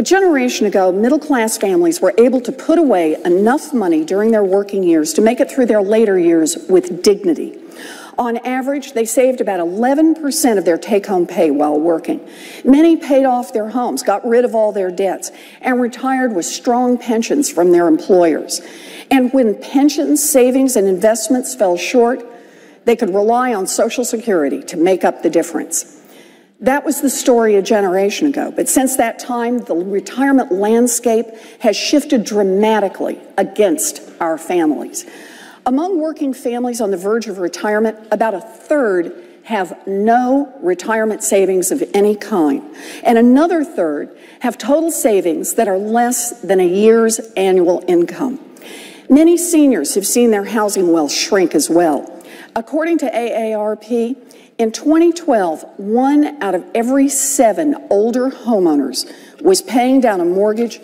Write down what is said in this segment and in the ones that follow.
A generation ago, middle-class families were able to put away enough money during their working years to make it through their later years with dignity. On average, they saved about 11% of their take-home pay while working. Many paid off their homes, got rid of all their debts, and retired with strong pensions from their employers. And when pensions, savings, and investments fell short, they could rely on Social Security to make up the difference. That was the story a generation ago, but since that time, the retirement landscape has shifted dramatically against our families. Among working families on the verge of retirement, about a third have no retirement savings of any kind, and another third have total savings that are less than a year's annual income. Many seniors have seen their housing wealth shrink as well. According to AARP, in 2012, 1 out of every 7 older homeowners was paying down a mortgage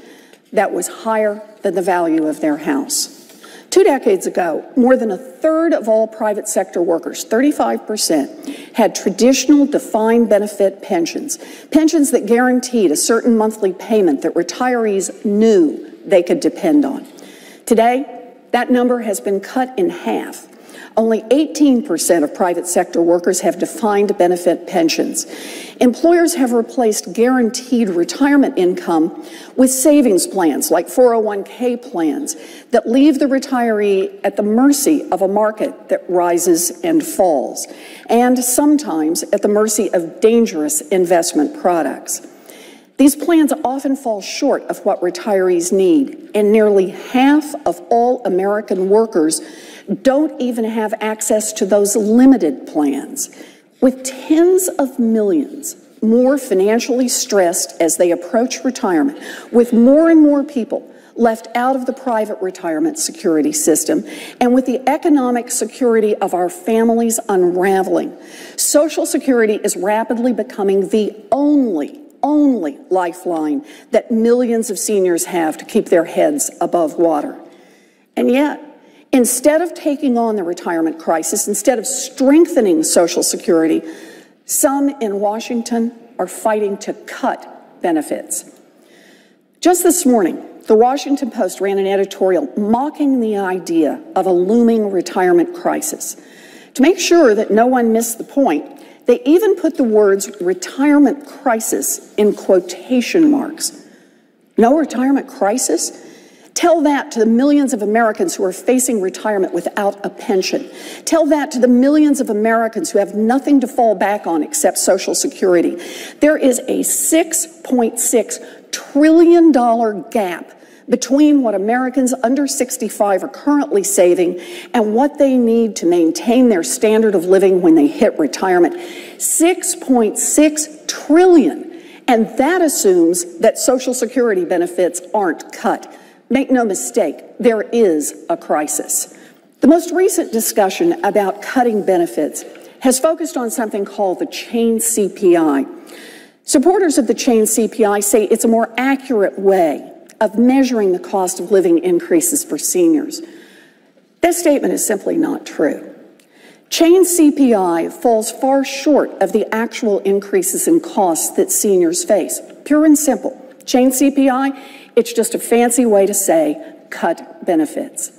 that was higher than the value of their house. 2 decades ago, more than a third of all private sector workers, 35%, had traditional defined benefit pensions, pensions that guaranteed a certain monthly payment that retirees knew they could depend on. Today, that number has been cut in half. Only 18% of private sector workers have defined benefit pensions. Employers have replaced guaranteed retirement income with savings plans like 401k plans that leave the retiree at the mercy of a market that rises and falls, and sometimes at the mercy of dangerous investment products. These plans often fall short of what retirees need, and nearly half of all American workers don't even have access to those limited plans, with tens of millions more financially stressed as they approach retirement, with more and more people left out of the private retirement security system, and with the economic security of our families unraveling. Social Security is rapidly becoming the only lifeline that millions of seniors have to keep their heads above water. And yet, instead of taking on the retirement crisis, instead of strengthening Social Security, some in Washington are fighting to cut benefits. Just this morning, the Washington Post ran an editorial mocking the idea of a looming retirement crisis. To make sure that no one missed the point, they even put the words retirement crisis in quotation marks. No retirement crisis? Tell that to the millions of Americans who are facing retirement without a pension. Tell that to the millions of Americans who have nothing to fall back on except Social Security. There is a $6.6 trillion gap between what Americans under 65 are currently saving and what they need to maintain their standard of living when they hit retirement. $6.6 trillion. And that assumes that Social Security benefits aren't cut. Make no mistake, there is a crisis. The most recent discussion about cutting benefits has focused on something called the chain CPI. Supporters of the chain CPI say it's a more accurate way of measuring the cost of living increases for seniors. This statement is simply not true. Chain CPI falls far short of the actual increases in costs that seniors face. Pure and simple. Chain CPI, it's just a fancy way to say cut benefits.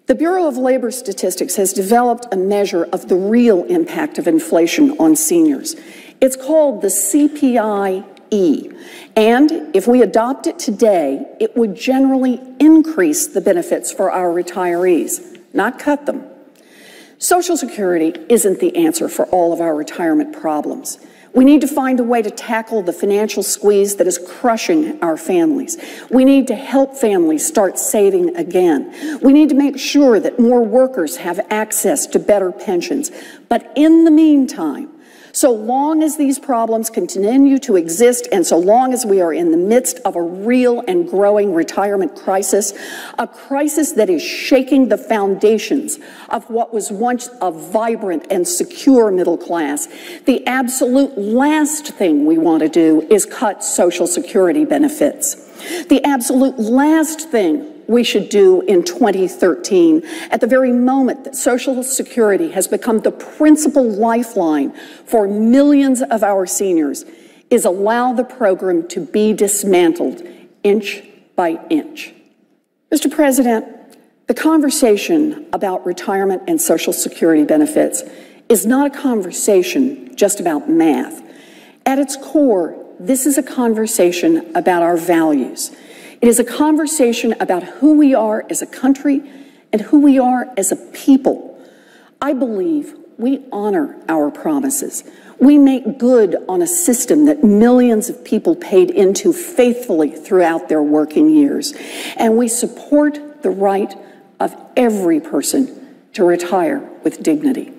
The Bureau of Labor Statistics has developed a measure of the real impact of inflation on seniors. It's called the CPI-E, and if we adopt it today, it would generally increase the benefits for our retirees, not cut them. Social Security isn't the answer for all of our retirement problems. We need to find a way to tackle the financial squeeze that is crushing our families. We need to help families start saving again. We need to make sure that more workers have access to better pensions. But in the meantime, so long as these problems continue to exist and so long as we are in the midst of a real and growing retirement crisis, a crisis that is shaking the foundations of what was once a vibrant and secure middle class, the absolute last thing we want to do is cut Social Security benefits. The absolute last thing we should do in 2013, at the very moment that Social Security has become the principal lifeline for millions of our seniors, is allow the program to be dismantled inch by inch. Mr. President, the conversation about retirement and Social Security benefits is not a conversation just about math. At its core, this is a conversation about our values. It is a conversation about who we are as a country and who we are as a people. I believe we honor our promises. We make good on a system that millions of people paid into faithfully throughout their working years. And we support the right of every person to retire with dignity.